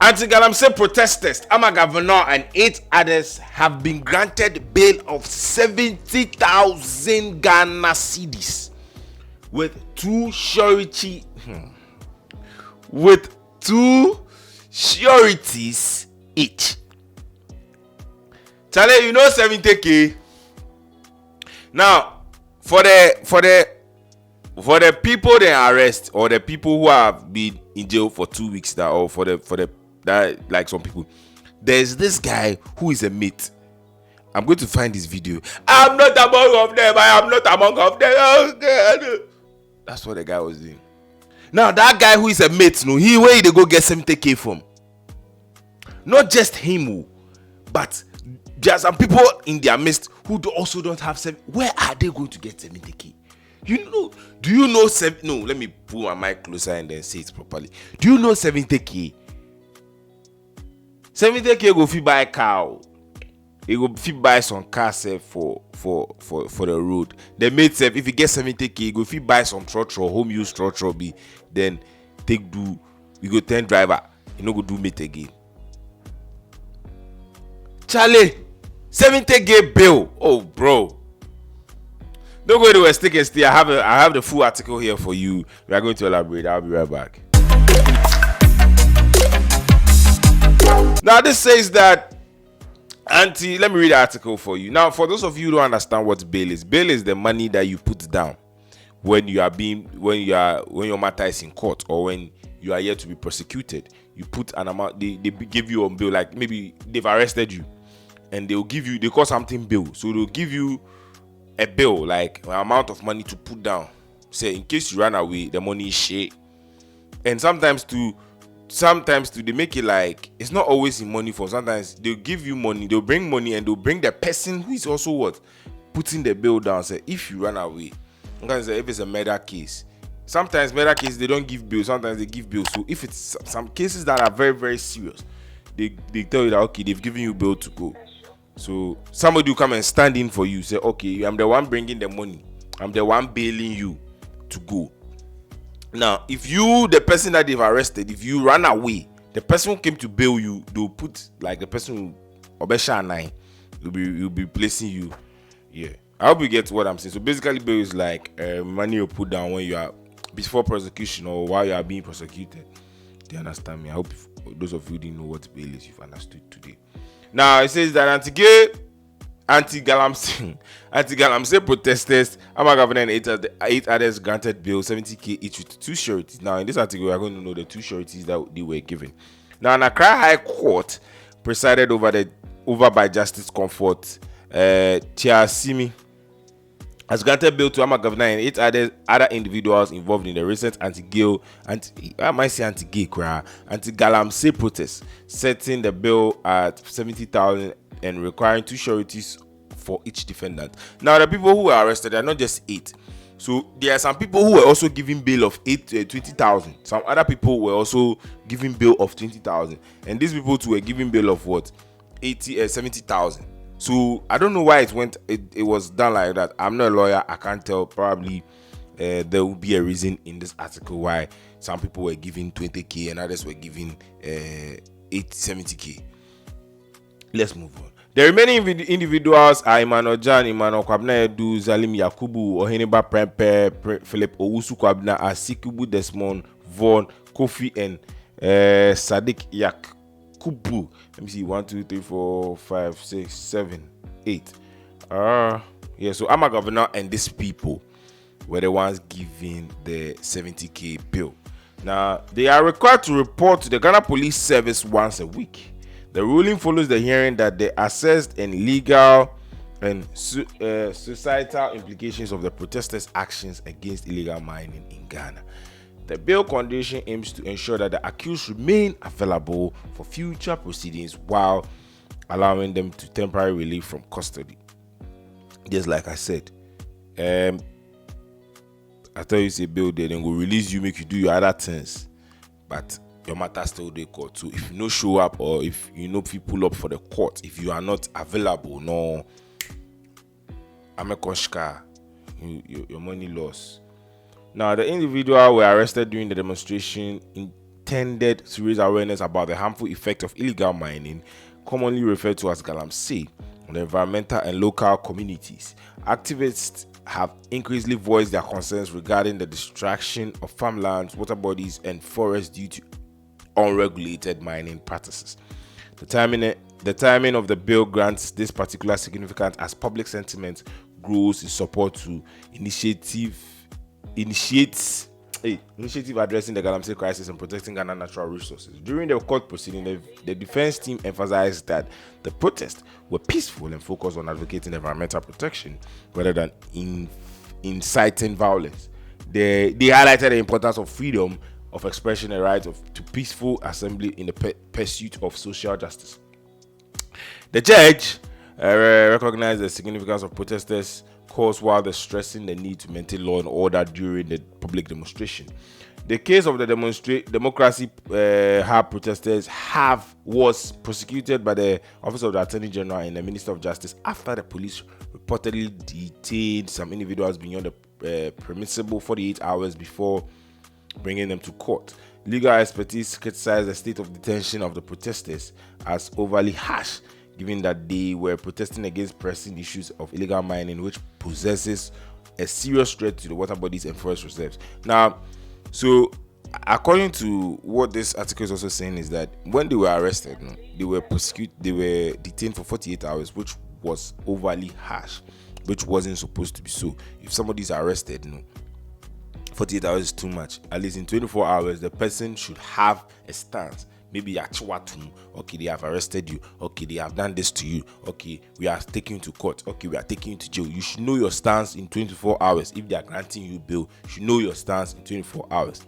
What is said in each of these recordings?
Anti-galamsey protesters, Kwabena and 8 others have been granted bail of 70,000 Ghana cedis with two sureties each. Charlie, you know 70k. Now, for the people they arrest, or the people who have been in jail for 2 weeks now, or for the that, like some people, there's this guy who is a mate. I'm going to find this video. I'm not among of them. I am not among of them. Oh, God. That's what the guy was doing. Now that guy who is a mate, no, where they go get 70k from? Not just him, but there are some people in their midst who also don't have 7. Where are they going to get 70k? You know? Do you know 7? No, let me pull my mic closer and then say it properly. Do you know 70k? 70k go fit buy cow. It go fit buy some car for the road. The mate said if you get 70k, you go fit buy some trotro, home use trotro be. Then take do. You go 10 driver. You no go do mate again. Charlie, 70k bill. Oh, bro. Don't go anywhere. Stick and stay. I have the full article here for you. We are going to elaborate. I'll be right back. Now this says that let me read the article for you. Now, for those of you who don't understand what bail is the money that you put down when your matter is in court, or when you are yet to be prosecuted. You put an amount. They give you on bail, like maybe they've arrested you, and they call something bail. So they'll give you a bill, like an amount of money to put down. Say in case you run away, the money is share. And sometimes they make it like it's not always in money form. Sometimes they'll give you money, they'll bring money, and they'll bring the person who is also putting the bill down. Say if you run away, sometimes if it's a murder case, sometimes murder cases they don't give bail, sometimes they give bail. So if it's some cases that are very, very serious, they tell you that okay, they've given you bail to go. So somebody will come and stand in for you, say okay, I'm the one bringing the money, I'm the one bailing you to go. Now, if you, the person that they've arrested, if you run away, the person who came to bail you, they'll put like the person who Obesha 9, will be placing you. Yeah, I hope you get what I'm saying. So basically, bail is like money you put down when you are before prosecution or while you are being prosecuted. Do you understand me? I hope those of you who didn't know what bail is, you've understood today. Now it says that anti-galamsey protesters, Kwabena and 8 others granted bail 70k each with 2 sureties. Now in this article we are going to know the 2 sureties that they were given. Now, an Accra High Court presided over by Justice Comfort Tiasimi has granted bail to Kwabena and 8 other individuals involved in the recent anti-galamsey protests, setting the bail at 70,000 and requiring 2 sureties for each defendant. Now, the people who were arrested are not just 8. So there are some people who were also giving bail of 20,000. Some other people were also giving bail of 20,000, and these people too were giving bail of what 70,000. So I don't know why it was done like that. I'm not a lawyer. I can't tell. Probably there will be a reason in this article why some people were giving 20k and others were giving 70k. Let's move on. The remaining individuals are Emmanuel Jan, Emmanuel Kwabena Edu, Zalim Yakubu, Oheneba Prempe, Philip Owusu Kwabena, Asikubu Desmond, Vaughn, Kofi, and Sadiq Yakubu. Let me see, 1, 2, 3, 4, 5, 6, 7, 8. Yeah, so Kwabena and these people were the ones giving the 70k bill. Now, they are required to report to the Ghana Police Service once a week. The ruling follows the hearing that they assessed and legal and societal implications of the protesters' actions against illegal mining in Ghana. The bail condition aims to ensure that the accused remain available for future proceedings while allowing them to temporary relief from custody. Just like I said, after you say bail, they then go release you, make you do your other things, but your matter still dey court. So if you no show up, or if you know people pull up for the court, if you are not available, no, I'm a koshka, your money loss. Now, the individual were arrested during the demonstration attended to raise awareness about the harmful effect of illegal mining, commonly referred to as galamsey, on the environmental and local communities. Activists have increasingly voiced their concerns regarding the destruction of farmlands, water bodies, and forests due to unregulated mining practices. The timing of the bill grants this particular significance as public sentiment grows in support to initiative addressing the galamsey crisis and protecting Ghana natural resources. During the court proceeding, the defense team emphasized that the protests were peaceful and focused on advocating environmental protection rather than inciting violence. They highlighted the importance of freedom of expression and right to peaceful assembly in the pursuit of social justice. The judge recognized the significance of protesters' cause while stressing the need to maintain law and order during the public demonstration. The case of the Democracy Hub protesters was prosecuted by the Office of the Attorney General and the Minister of Justice after the police reportedly detained some individuals beyond the permissible 48 hours before bringing them to court. Legal expertise criticized the state of detention of the protesters as overly harsh, given that they were protesting against pressing issues of illegal mining, which possesses a serious threat to the water bodies and forest reserves. Now, so according to what this article is also saying, is that when they were arrested, they were detained for 48 hours, which was overly harsh, which wasn't supposed to be so. If somebody is arrested, 48 hours is too much. At least in 24 hours, the person should have a stance. Maybe okay, they have arrested you. Okay, they have done this to you. Okay, we are taking you to court. Okay, we are taking you to jail. You should know your stance in 24 hours. If they are granting you bail, you should know your stance in 24 hours.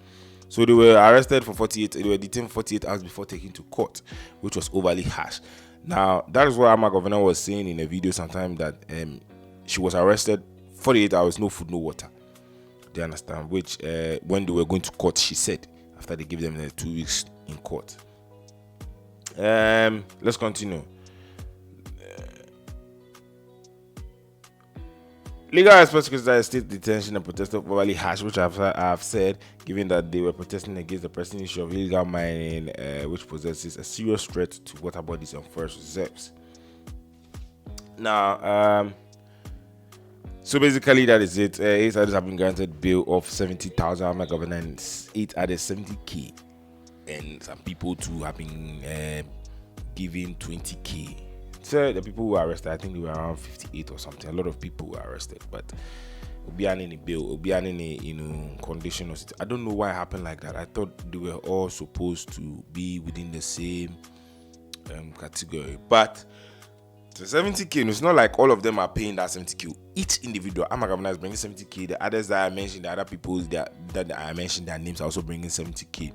So they were arrested for 48. They were detained for 48 hours before taken to court, which was overly harsh. Now, that is what Kwabena was saying in a video sometime, that she was arrested 48 hours, no food, no water. Do you understand? Which when they were going to court, she said, after they gave them the 2 weeks in court. Let's continue. Legal experts criticize state detention and protesters overly harsh, which I have said, given that they were protesting against the pressing issue of illegal mining, which possesses a serious threat to water bodies and forest reserves. Now, so basically that is it. 8 others have been granted bail of 70,000 Kwabena and 8 others 70k. And some people too have been given 20k. So the people who were arrested, I think they were around 58 or something. A lot of people were arrested, but be any bail, be any condition or I don't know why it happened like that. I thought they were all supposed to be within the same category, but the 70k, it's not like all of them are paying that 70k. Each individual, Kwabena is bringing 70k. The others that I mentioned, the other people that I mentioned, their names are also bringing 70k.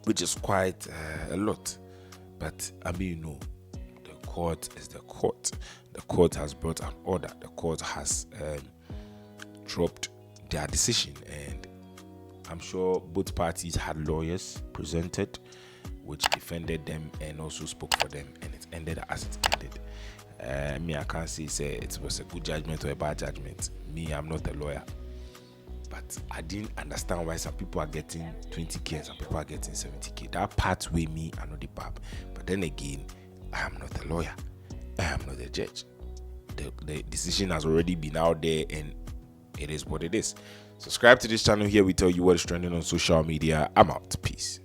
Which is quite a lot. But the court is the court. The court has brought an order. The court has dropped their decision. And I'm sure both parties had lawyers presented, which defended them and also spoke for them. And it ended as it ended. I can't say it was a good judgment or a bad judgment. I'm not a lawyer. But I didn't understand why some people are getting 20k and some people are getting 70k. That part with me, I know the pap. But then again, I am not a lawyer. I am not a judge. The decision has already been out there and it is what it is. Subscribe to this channel. Here we tell you what is trending on social media. I'm out. Peace.